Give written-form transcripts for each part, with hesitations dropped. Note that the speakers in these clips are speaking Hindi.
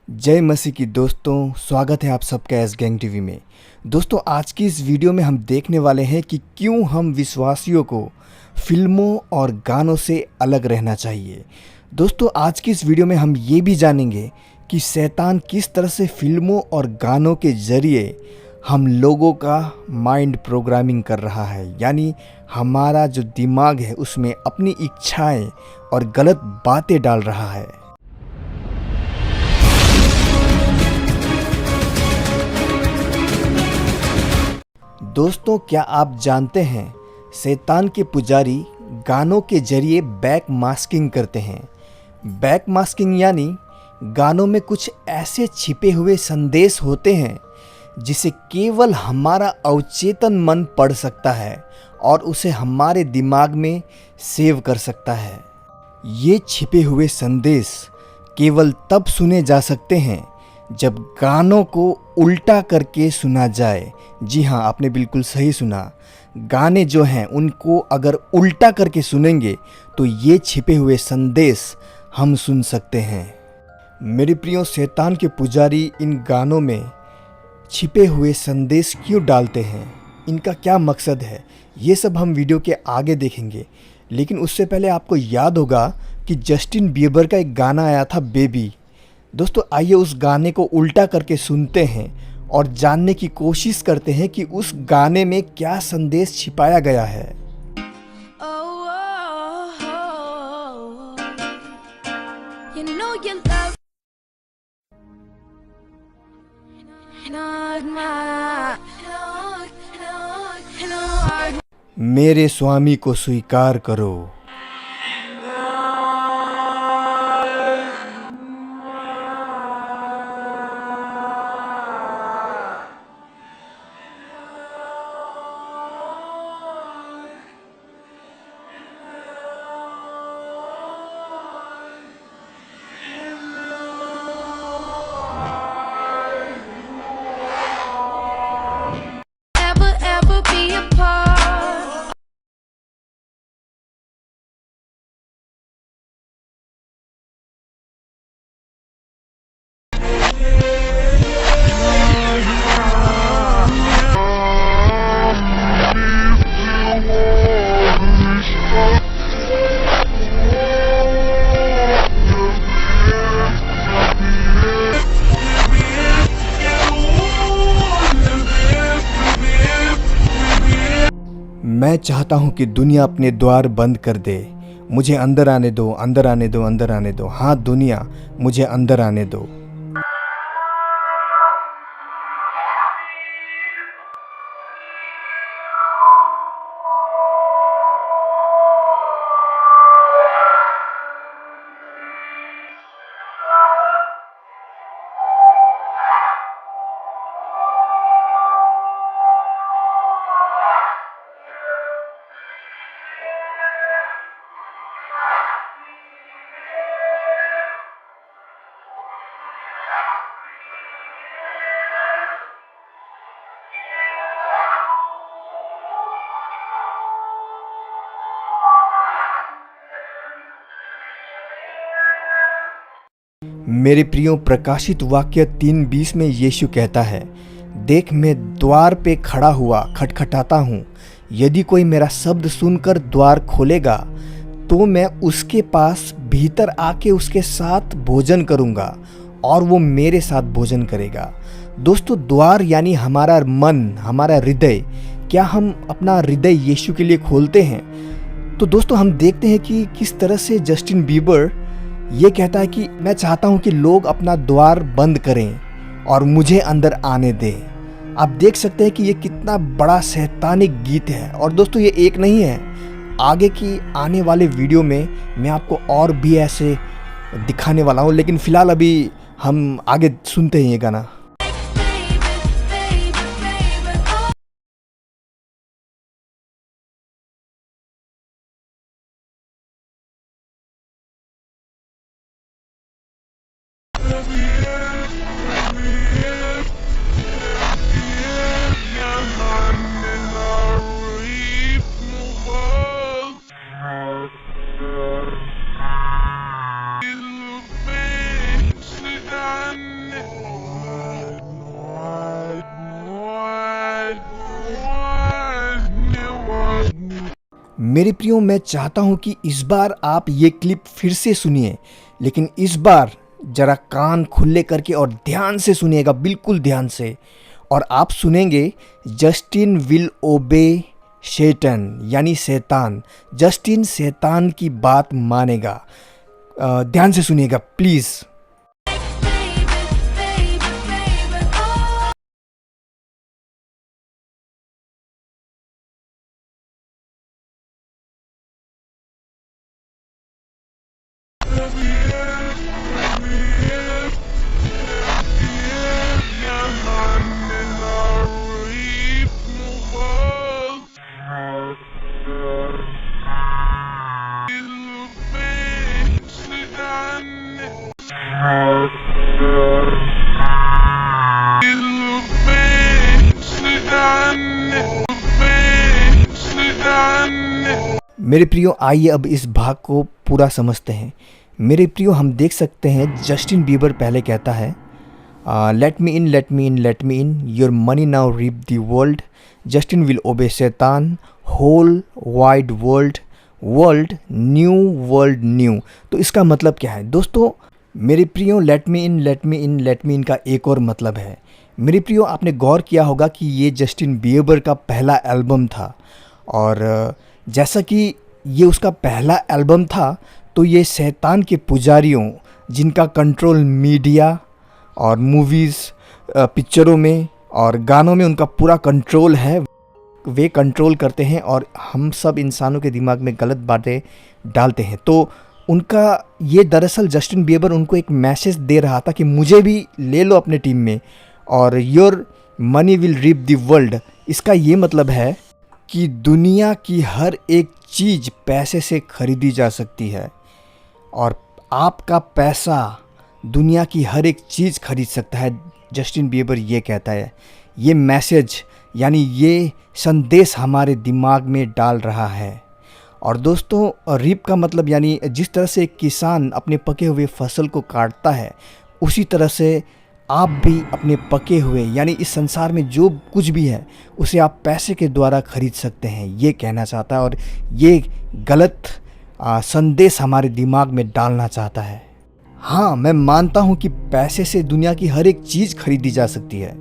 जय मसीह की दोस्तों, स्वागत है आप सबका एस गैंग टीवी में। दोस्तों, आज की इस वीडियो में हम देखने वाले हैं कि क्यों हम विश्वासियों को फिल्मों और गानों से अलग रहना चाहिए। दोस्तों, आज की इस वीडियो में हम ये भी जानेंगे कि शैतान किस तरह से फिल्मों और गानों के ज़रिए हम लोगों का माइंड प्रोग्रामिंग कर रहा है, यानी हमारा जो दिमाग है उसमें अपनी इच्छाएं और गलत बातें डाल रहा है। दोस्तों, क्या आप जानते हैं शैतान के पुजारी गानों के जरिए बैक मास्किंग करते हैं। बैक मास्किंग यानी गानों में कुछ ऐसे छिपे हुए संदेश होते हैं जिसे केवल हमारा अवचेतन मन पढ़ सकता है और उसे हमारे दिमाग में सेव कर सकता है। ये छिपे हुए संदेश केवल तब सुने जा सकते हैं जब गानों को उल्टा करके सुना जाए। जी हाँ, आपने बिल्कुल सही सुना। गाने जो हैं उनको अगर उल्टा करके सुनेंगे तो ये छिपे हुए संदेश हम सुन सकते हैं। मेरे प्रियो, शैतान के पुजारी इन गानों में छिपे हुए संदेश क्यों डालते हैं, इनका क्या मकसद है, ये सब हम वीडियो के आगे देखेंगे। लेकिन उससे पहले आपको याद होगा कि जस्टिन बीबर का एक गाना आया था, बेबी। दोस्तों, आइए उस गाने को उल्टा करके सुनते हैं और जानने की कोशिश करते हैं कि उस गाने में क्या संदेश छिपाया गया है। मेरे स्वामी को स्वीकार करो। मैं चाहता हूं कि दुनिया अपने द्वार बंद कर दे। मुझे अंदर आने दो, अंदर आने दो, अंदर आने दो। हाँ दुनिया, मुझे अंदर आने दो। मेरे प्रियो, प्रकाशित वाक्य 3:20 में यीशु कहता है, देख मैं द्वार पे खड़ा हुआ खटखटाता हूँ। यदि कोई मेरा शब्द सुनकर द्वार खोलेगा तो मैं उसके पास भीतर आके उसके साथ भोजन करूँगा और वो मेरे साथ भोजन करेगा। दोस्तों, द्वार यानी हमारा मन, हमारा हृदय। क्या हम अपना हृदय यीशु के लिए खोलते हैं? तो दोस्तों, हम देखते हैं कि किस तरह से जस्टिन बीबर ये कहता है कि मैं चाहता हूं कि लोग अपना द्वार बंद करें और मुझे अंदर आने दें। आप देख सकते हैं कि ये कितना बड़ा शैतानिक गीत है। और दोस्तों, ये एक नहीं है, आगे की आने वाले वीडियो में मैं आपको और भी ऐसे दिखाने वाला हूं। लेकिन फ़िलहाल अभी हम आगे सुनते हैं ये गाना। मेरे प्रियो, मैं चाहता हूं कि इस बार आप ये क्लिप फिर से सुनिए, लेकिन इस बार जरा कान खुले करके और ध्यान से सुनिएगा, बिल्कुल ध्यान से। और आप सुनेंगे जस्टिन विल ओबे शैतान, यानी शैतान। जस्टिन शैतान की बात मानेगा। ध्यान से सुनिएगा प्लीज़। मेरे प्रियो, आइए अब इस भाग को पूरा समझते हैं। मेरे प्रियो, हम देख सकते हैं जस्टिन बीबर पहले कहता है let me in, let me in, let me in, your money now reap the world, Justin will obey शैतान, whole wide world, world new, world new. तो इसका मतलब क्या है दोस्तों? मेरे प्रियो, let me in, let me in, let me in का एक और मतलब है। मेरे प्रियो, आपने गौर किया होगा कि ये जस्टिन बीबर का पहला एल्बम था, और जैसा कि ये उसका पहला एल्बम था, तो ये शैतान के पुजारियों, जिनका कंट्रोल मीडिया और मूवीज़, पिक्चरों में और गानों में उनका पूरा कंट्रोल है, वे कंट्रोल करते हैं और हम सब इंसानों के दिमाग में गलत बातें डालते हैं। तो उनका ये दरअसल जस्टिन बीबर उनको एक मैसेज दे रहा था कि मुझे भी ले लो अपने टीम में, और your money will reap the world. इसका ये मतलब है कि दुनिया की हर एक चीज़ पैसे से खरीदी जा सकती है, और आपका पैसा दुनिया की हर एक चीज़ खरीद सकता है। जस्टिन बीबर ये कहता है, ये मैसेज यानी ये संदेश हमारे दिमाग में डाल रहा है। और दोस्तों, रीप का मतलब यानी जिस तरह से एक किसान अपने पके हुए फसल को काटता है, उसी तरह से आप भी अपने पके हुए यानी इस संसार में जो कुछ भी है उसे आप पैसे के द्वारा खरीद सकते हैं, ये कहना चाहता है। और ये गलत संदेश हमारे दिमाग में डालना चाहता है। हाँ, मैं मानता हूँ कि पैसे से दुनिया की हर एक चीज़ खरीदी जा सकती है,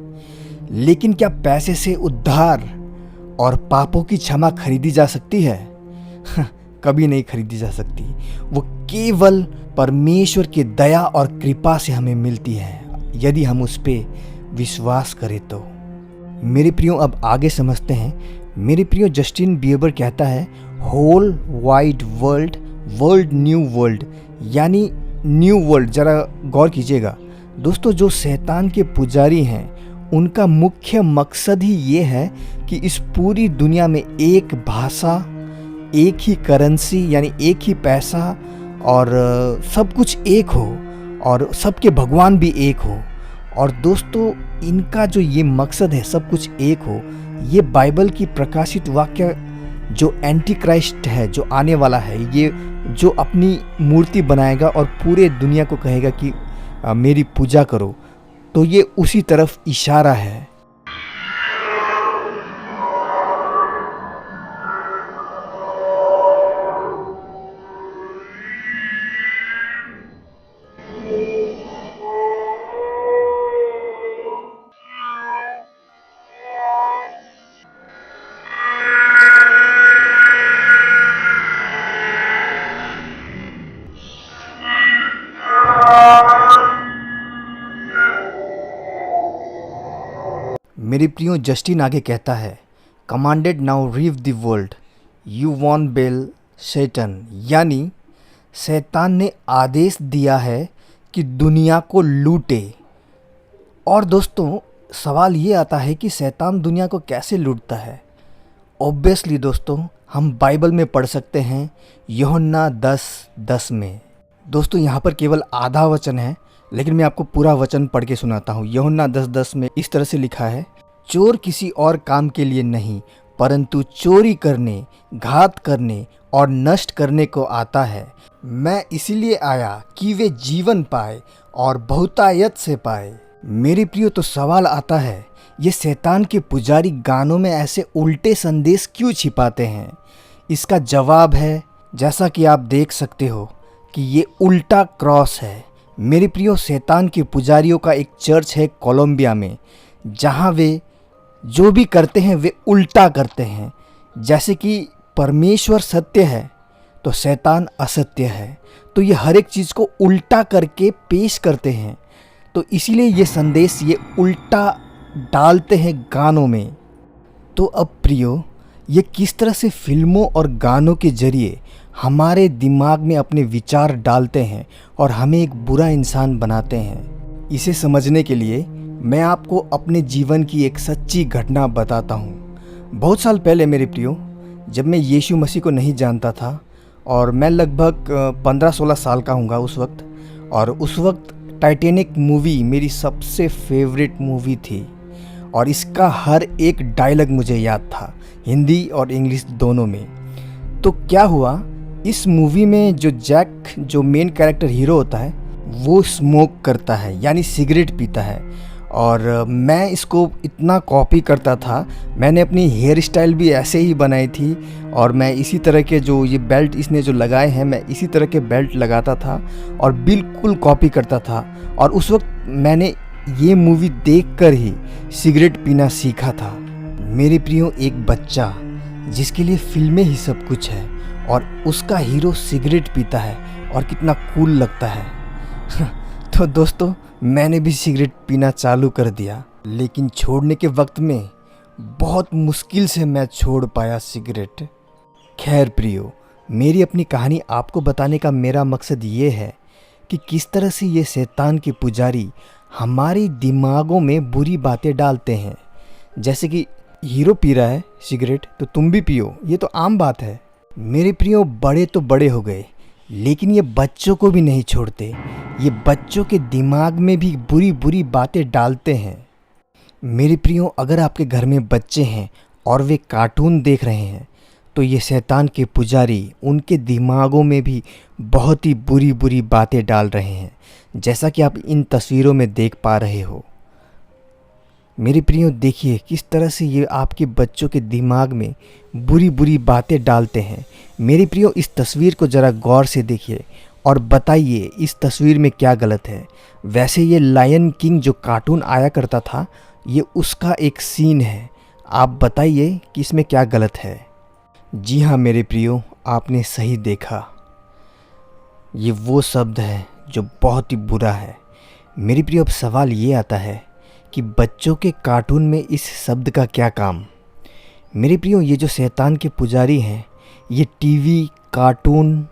लेकिन क्या पैसे से उद्धार और पापों की क्षमा खरीदी जा सकती है? कभी नहीं खरीदी जा सकती। वो केवल परमेश्वर की दया और कृपा से हमें मिलती है, यदि हम उस पर विश्वास करें तो। मेरे प्रियो, अब आगे समझते हैं। मेरे प्रियो, जस्टिन बीबर कहता है whole wide world, world new world, यानी न्यू वर्ल्ड। ज़रा गौर कीजिएगा दोस्तों, जो शैतान के पुजारी हैं उनका मुख्य मकसद ही ये है कि इस पूरी दुनिया में एक भाषा, एक ही करेंसी यानी एक ही पैसा, और सब कुछ एक हो, और सबके भगवान भी एक हो। और दोस्तों, इनका जो ये मकसद है सब कुछ एक हो, ये बाइबल की प्रकाशित वाक्य जो एंटी क्राइस्ट है, जो आने वाला है, ये जो अपनी मूर्ति बनाएगा और पूरे दुनिया को कहेगा कि मेरी पूजा करो, तो ये उसी तरफ इशारा है। मेरे प्रियो, जस्टिन आगे कहता है commanded now reave the world, you won bell शैतान, यानी शैतान ने आदेश दिया है कि दुनिया को लूटे। और दोस्तों, सवाल ये आता है कि शैतान दुनिया को कैसे लूटता है? ऑब्वियसली दोस्तों, हम बाइबल में पढ़ सकते हैं यूहन्ना 10:10 में। दोस्तों, यहाँ पर केवल आधा वचन है, लेकिन मैं आपको पूरा वचन पढ़ के सुनाता हूँ। यूहन्ना 10:10 में इस तरह से लिखा है, चोर किसी और काम के लिए नहीं, परंतु चोरी करने, घात करने और नष्ट करने को आता है। मैं इसीलिए आया कि वे जीवन पाए और बहुतायत से पाए। मेरे प्रियो, तो सवाल आता है, ये शैतान के पुजारी गानों में ऐसे उल्टे संदेश क्यों छिपाते हैं? इसका जवाब है, जैसा कि आप देख सकते हो, कि ये उल्टा क्रॉस है। मेरे प्रियो, शैतान के पुजारियों का एक चर्च है कोलंबिया में, जहाँ वे जो भी करते हैं वे उल्टा करते हैं। जैसे कि परमेश्वर सत्य है तो शैतान असत्य है, तो ये हर एक चीज़ को उल्टा करके पेश करते हैं। तो इसीलिए ये संदेश ये उल्टा डालते हैं गानों में। तो अब प्रियो, ये किस तरह से फिल्मों और गानों के जरिए हमारे दिमाग में अपने विचार डालते हैं और हमें एक बुरा इंसान बनाते हैं, इसे समझने के लिए मैं आपको अपने जीवन की एक सच्ची घटना बताता हूँ। बहुत साल पहले मेरे प्रियो, जब मैं यीशु मसीह को नहीं जानता था और मैं लगभग 15-16 साल का हूँगा उस वक्त, और उस वक्त टाइटैनिक मूवी मेरी सबसे फेवरेट मूवी थी और इसका हर एक डायलॉग मुझे याद था, हिंदी और इंग्लिश दोनों में। तो क्या हुआ, इस मूवी में जो जैक, जो मेन कैरेक्टर हीरो होता है, वो स्मोक करता है, यानी सिगरेट पीता है। और मैं इसको इतना कॉपी करता था, मैंने अपनी हेयर स्टाइल भी ऐसे ही बनाई थी और मैं इसी तरह के जो ये बेल्ट इसने जो लगाए हैं, मैं इसी तरह के बेल्ट लगाता था और बिल्कुल कॉपी करता था। और उस वक्त मैंने ये मूवी देखकर ही सिगरेट पीना सीखा था। मेरे प्रियो, एक बच्चा जिसके लिए फिल्में ही सब कुछ है और उसका हीरो सिगरेट पीता है और कितना कूल लगता है। तो दोस्तों, मैंने भी सिगरेट पीना चालू कर दिया, लेकिन छोड़ने के वक्त में बहुत मुश्किल से मैं छोड़ पाया सिगरेट। खैर प्रियो, मेरी अपनी कहानी आपको बताने का मेरा मकसद ये है कि किस तरह से ये शैतान के पुजारी हमारे दिमागों में बुरी बातें डालते हैं। जैसे कि हीरो पी रहा है सिगरेट तो तुम भी पियो, ये तो आम बात है। मेरे प्रियो, बड़े तो बड़े हो गए, लेकिन ये बच्चों को भी नहीं छोड़ते। ये बच्चों के दिमाग में भी बुरी बुरी बातें डालते हैं। मेरे प्रियो, अगर आपके घर में बच्चे हैं और वे कार्टून देख रहे हैं, तो ये शैतान के पुजारी उनके दिमागों में भी बहुत ही बुरी बुरी बातें डाल रहे हैं, जैसा कि आप इन तस्वीरों में देख पा रहे हो। मेरे प्रियो, देखिए किस तरह से ये आपके बच्चों के दिमाग में बुरी बुरी बातें डालते हैं। मेरे प्रियो, इस तस्वीर को ज़रा गौर से देखिए और बताइए इस तस्वीर में क्या गलत है। वैसे ये लायन किंग जो कार्टून आया करता था, ये उसका एक सीन है। आप बताइए कि इसमें क्या गलत है। जी हाँ मेरे प्रियो, आपने सही देखा, ये वो शब्द है जो बहुत ही बुरा है। मेरे प्रियो, अब सवाल ये आता है कि बच्चों के कार्टून में इस शब्द का क्या काम। मेरे प्रियो, ये जो शैतान के पुजारी हैं, ये टीवी, कार्टून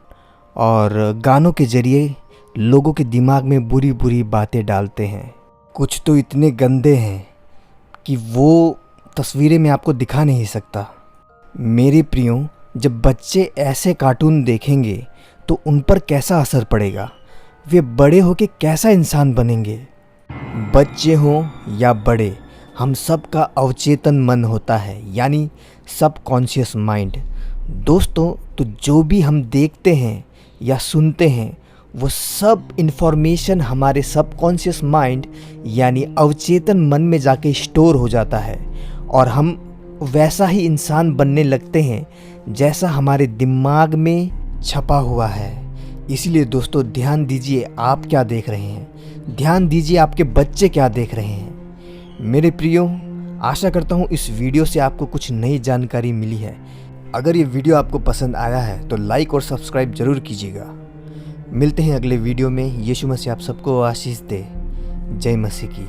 और गानों के ज़रिए लोगों के दिमाग में बुरी बुरी बातें डालते हैं। कुछ तो इतने गंदे हैं कि वो तस्वीरें मैं आपको दिखा नहीं सकता। मेरे प्रियो, जब बच्चे ऐसे कार्टून देखेंगे तो उन पर कैसा असर पड़ेगा, वे बड़े होकर कैसा इंसान बनेंगे। बच्चे हों या बड़े, हम सब का अवचेतन मन होता है, यानी सबकॉन्शियस माइंड। दोस्तों, तो जो भी हम देखते हैं या सुनते हैं, वो सब इन्फॉर्मेशन हमारे सबकॉन्शियस माइंड यानी अवचेतन मन में जाके स्टोर हो जाता है और हम वैसा ही इंसान बनने लगते हैं जैसा हमारे दिमाग में छपा हुआ है। इसलिए दोस्तों, ध्यान दीजिए आप क्या देख रहे हैं, ध्यान दीजिए आपके बच्चे क्या देख रहे हैं। मेरे प्रियो, आशा करता हूँ इस वीडियो से आपको कुछ नई जानकारी मिली है। अगर ये वीडियो आपको पसंद आया है तो लाइक और सब्सक्राइब ज़रूर कीजिएगा। मिलते हैं अगले वीडियो में। यीशु मसीह आप सबको आशीष दे। जय मसीह की।